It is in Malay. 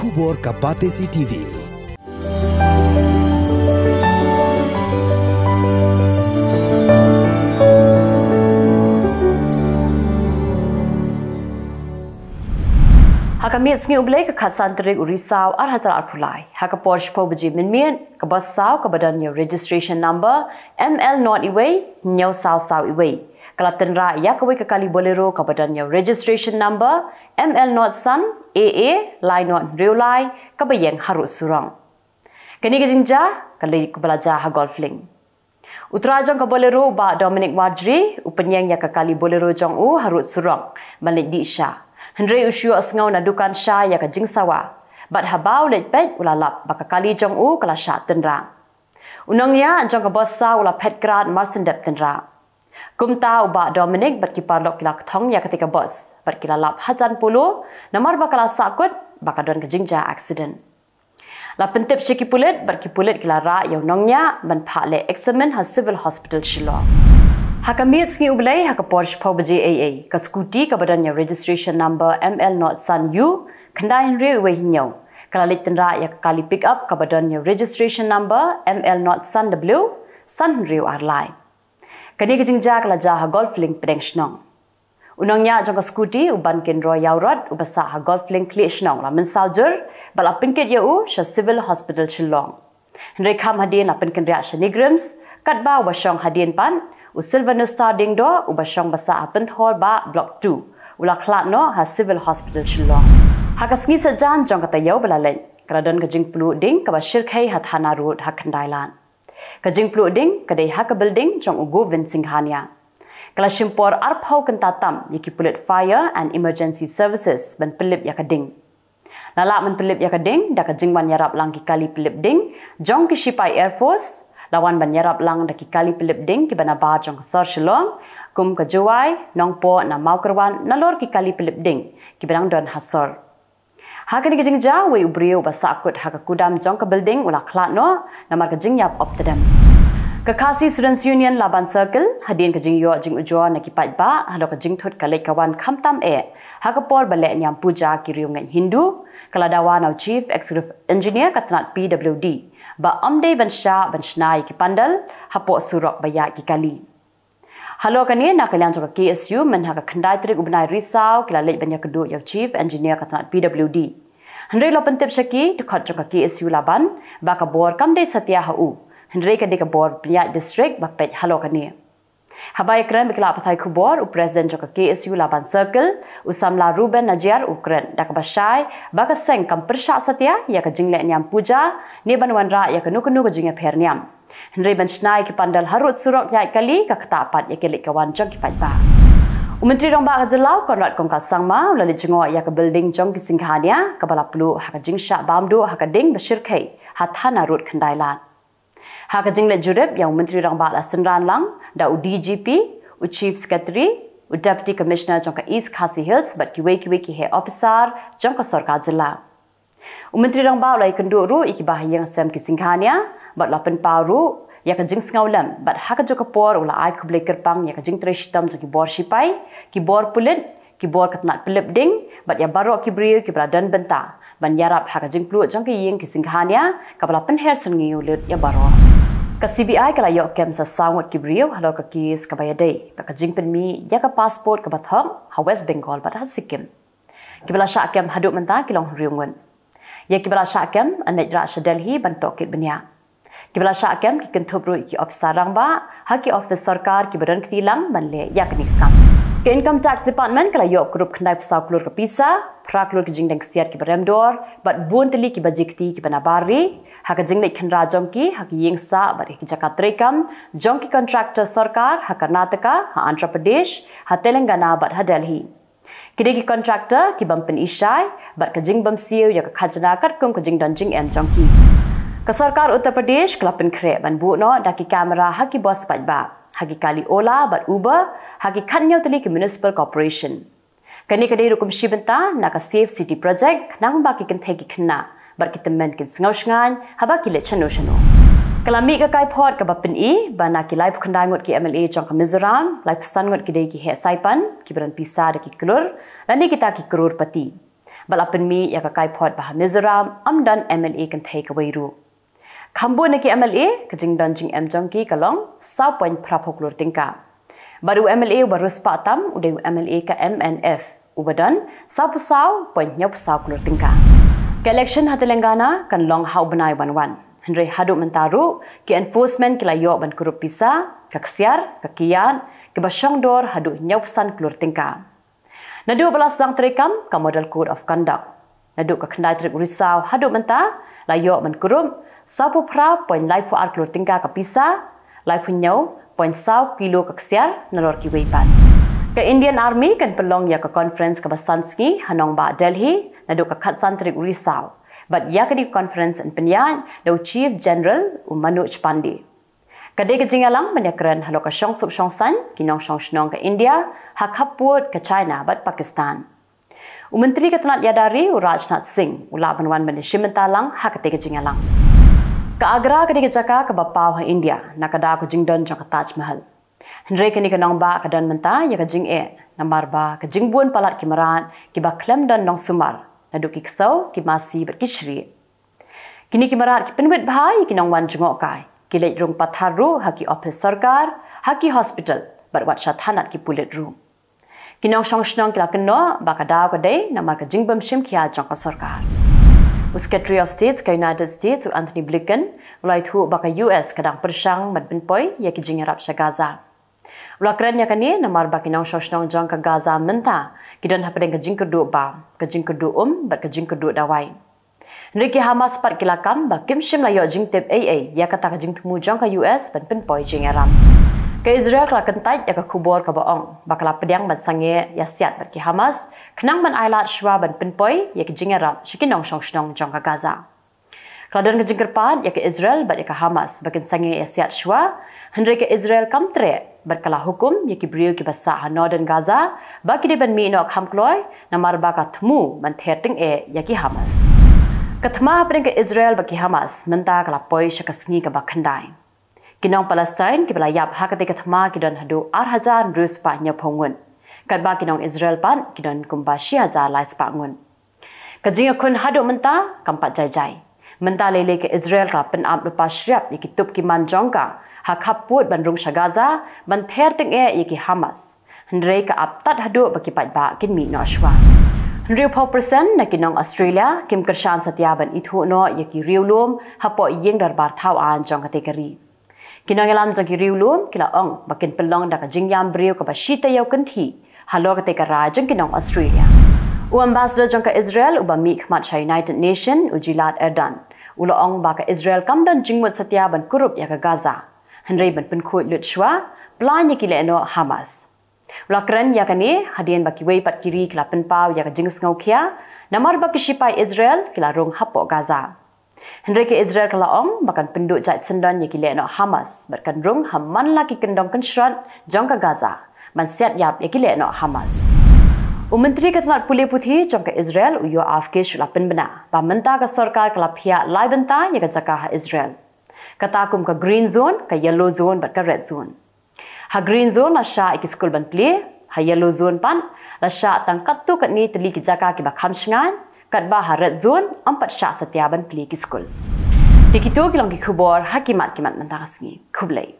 Khubor ka Pyrthei TV. Hakami sengi ublay ke khasan terik Risaw ar hazar arpulai. Haka Porsche beji minmian ke basaw ke badannya registration number ML not iway nyaw saw iway. Kalau tenra ya kawai ke kali bolero ke badannya registration number ML not sun AA line not reulai ke bayang harus surang. Kini ke jingja kali ke belajar ha golfling. Utrajong ke bolero ba Dominic Wadri upenyang ya ke kali bolero jong u harus surang balik di Isha. Hendrai usyu asngau nadukan sya ya ka jingsawa. Bat habau let pet ulalap baka kali jong u kala sya tenra. Unangnya jong ka bossa ula pet grad marsendep tenra. Kumta uba Dominic bat kiparlok kila ktong ya ketika bos. Bat kila lap hajan pulu namar bakala sakut baka don ke jingja accident. La pentip syeki pulit bat kipulit kila ra ya unangnya ban pak le examen ha civil hospital Jylla. Hakamit sengi ublay haka Porsche beji AA ka skuti ka badannya registration number ML not sun U kendai henry uwe hinyau kala lit tenra ya kali pick up ka badannya registration number ML not sun W sun henry arlai kani ke jingja kala ja ha golf link pedeng snong unangnya jong ka skuti uban ken ro yaurot ubasa ha golf link kli snong la men saujur bala pinkit ya u sha civil hospital Shillong henry kam hadin la pinken ria shanigrams katba wasong hadin pan Usilvano starting do ubashong basa Pyrthei ba block 2 ula klat no ha civil hospital Jylla. Hakasngi sajan jong kata yau balalen kradon kajing plu ding ka bashirkai ha thana road ha khandailan. Kajing plu ding kadai ha ka building jong ugu Vinsinghania. Kala shimpor arpau kentatam yiki pulit fire and emergency services ban pelip ya kading. Nala men pelip ya kading da kajing ban yarap lang ki kali pelip ding jong ki shipai air force lawan banyarap lang daki kali pelip ding ki bana ba jong sor Shillong kum ka juai nongpo na mau kerwan nalor ki kali pelip ding ki benang don hasor hakani kijing ja we ubrio basa akut haka kudam jong ka building ula klat no namar ka jing yap optedam ka Khasi Students Union Laban Circle hadin ka jing yo jing ujo na ki pat ba halo ka jing thot ka lek kawan khamtam e haka por bale nyam puja ki riung Hindu kala dawa now chief executive engineer katnat PWD ba amde bansha banshnai ki pandal hapo surok baya ki kali halo kani na kalian joka KSU men haka khandai trik ubnai Risaw kila lek banya kedu yo chief engineer katnat PWD hendrai lo pentip shaki dekat joka KSU Laban ba ka bor kamde satya hu hendrai ka deka bor pnya district ba pet halo kani habai kran bikla pathai Khubor u president joka KSU Laban Circle usamla Ruben Najiar ukran dak bashai baka seng kam persha satya ya ka jingle nyam puja ne banwan ra ya ka nukunu ka jinga pherniam hendrai ban snai ki pandal harut surok ya kali ka kata pat ya kelik kawan jong ki pat ba Menteri Rong Ba Jylla Konrad Kongkal Sangma lali jengo ya ka building jong ki Singhania ka bala plu ha ka jingsha bamdu ha ka ding bashirkai hathana road khandailan Haka jingle jurib yang Menteri Rong Ba Senran lang da u DGP u Chief Secretary u Deputy Commissioner jongka East Khasi Hills bat kiwe ki he officer jongka Sarkar Jylla. U Menteri Rong Ba lai kenduru iki bahayang sem ki Singhania bat lapen paru ya ka jing ngaulam bat haka joka por ula ai kuble kerpang ya ka jing treshitam jong ki bor shipai ki bor pulit ki bor katnat pelip ding bat ya barok ki brio ki bradan benta ban yarap haka jing plu jongki ying ki Singhania ka bala pen her sengi ulit ya barok ka CBI kala yok kem sa sangot ki brio halo ka kis ka bayadai ba ka jing pen mi ya ka passport ka bathong ha West Bengal bat ha Sikkim ki bala sha kem haduk menta ki long riungun ya ki bala sha kem anet ra sha Delhi ban tokit benya ki bala sha kem ki kentup ru ki ofisarang ba ha ki office sarkar ki badan ktilang ban le yak ni kam ke income tax department kala yok group khnai psa klur ka pisa pra klur ki jing deng siat ki baremdor bat bun teli ki bajikti ki banabari ha ka jing nei khnra jong ki ha ki yingsa bat ki jakatrekam jong ki contractor sarkar ha Karnataka ha Andhra Pradesh ha Telangana bat ha Delhi kide ki contractor ki bampen ishai bat ka jing bam siu ya ka khajna kat kum ka jing don jing em jong ki ka sarkar Uttar Pradesh klapen khre ban bu no da ki camera ha ki boss pat ba hagi kali Ola bat Uber hagi khannyau tali ki municipal corporation kani kadai rukum shibenta na ka safe city project nang ba ki kan thegi khna bar ki temen kin sngau shngan haba ki le chano kalami ka kai phot ka bapin I bana ki live khandai ngot ki MLA jong ka Mizoram live san ngot ki dei ki he saipan ki bran pisa de ki klur lani kita ki crore pati Balapan mi ya kakai pot bah Mizoram amdan MLA kan thai kawai ru. Khubor naki MLA kajing dan jing jongki kalong 6 prapoklur tingka. Baru MLA barus patam udai MLA ka MNF ubadan 1.9 klur tingka. Ke election ha Telangana kan long hau benai wan. Hendrai haduk mentaru ke enforcement kila yok ban kurup pisa, kaksiar, kakian, ke basyong dor haduk nyausan klur tingka. Naduk belas rang terekam ka model code of conduct. Naduk ka kendai terik Risaw haduk menta la yok ban kurup 1.9 klur tingka ka pisa, lai punyau 0.1 kilo kaksiar nalor ki weipan. Ke Indian Army kan pelong ya ka conference ka Basanski hanong ba Delhi naduk ka khatsan terik Risaw. But ya kadi conference and penyan do Chief General Manoj Pandey. Kadai ke jingalang menyakran halo ka syong sup syong san kinong syong shnong ke India hak haput ke China bat Pakistan. Menteri Ketenat Yadari Rajnath Singh ula banwan menishim mentalang hak kadai ke jingalang. Ka Agra kadai ke Jaka ke bapau ha India nakada ko jingdon jang Taj Mahal. Hendrai kini kenong ba kadan menta ya ka jing nambar ba ka jingbun palat kimaran ki ba klem don nong sumar. Naduk kiksau ki masih berkisri. Kini kimarat ki penwit bahai ki nong wan jengok kai. Ki leit rung patharu haki office sarkar, haki hospital berwat syathanat ki pulit room. Ki nong syong shnong ki lakeno baka daw kadai namar ka jingbam shim ki ajong ka sarkar. Secretary of State ka United States Anthony Blinken ulai thu baka US kadang persang madbenpoi ya ki jingarap sya Gaza. Ulakran ya kani namar baki nong syong jong ka Gaza menta kidan hapadeng ka jing kedu ba ka jing kedu bat ka jing kedu dawai. Nriki Hamas pat kilakam ba kim shim la yo jing tep AA ya kata ka jing temu jong ka US ban penpoi jing aram. Ka Israel kala kentai ya ka Khubor ka baong bakala pedang ban sange ya siat bat ki Hamas kenang ban ailat shwa ban penpoi ya ki jing aram shikinong syong jong ka Gaza. Kaladan ke jing kerpan ya ka Israel bat ya ka Hamas bakin sange ya siat shwa hendrai ka Israel kamtre berkala hukum yaki beriu ki basa Northern Gaza baki di ban mi no khamkloi namar baka thmu man therting yaki Hamas kathma hapring ke Israel baki Hamas menta kala poi shakasngi ka bakhandai kinong Palestine ki bala yap hakate kathma ki don hadu 8000 rus pa nya phongun kat ba kinong Israel pan ki don kumbashi 1000 lais pa ngun kajinga kun hadu menta kampat jai menta lele ke Israel ka pen am lupa syap yaki tup ki manjongka hak haput ban rung Gaza ban therting yaki Hamas hendrai ka aptat hadu baki pat ba kin mi no shwa 100% na kinong Australia kim kershan satya ban ithu no yaki riulum hapo yeng darbar thau an jong kategori kinong elam jong ki riulum kila ong bakin pelong da ka jingyam breu ka bashita yaw kanthi halo kategara jong kinong Australia ambassador jong ka Israel ubami khmat United Nation Jylla ulo ong ba ka Israel kamdan jingmut satya ban kurup ya ka Gaza Hendrai ban penkhoi lut shwa plan ya kile no Hamas. Ulakran ya kani hadian baki wei pat kiri kila penpau ya ka jings ngau kia namar baki shipai Israel kila rung hapo Gaza. Hendrai ke Israel kala ong bakan penduk jait sendan ya kile no Hamas berkan rung hamman laki kendong kenshrat jong ka Gaza man siat yap ya kile no Hamas. Menteri Ketenat Pulih Putih jong ka Israel uyo afkish lapen bena ba menta ka sarkar kala pihak lai benta ya ka Jakah Israel. Katakum ka green zone, ka yellow zone, bat ka red zone. Ha green zone la sya iki skul ban play, ha yellow zone pan la sya tangkat tu kat ni teli ki Jaka ki ba khamsngan, kat ba ha red zone ampat sya satya ban play ki skul. Dikitu kilong ki Khubor hakimat kimat mentakasngi. Khublai.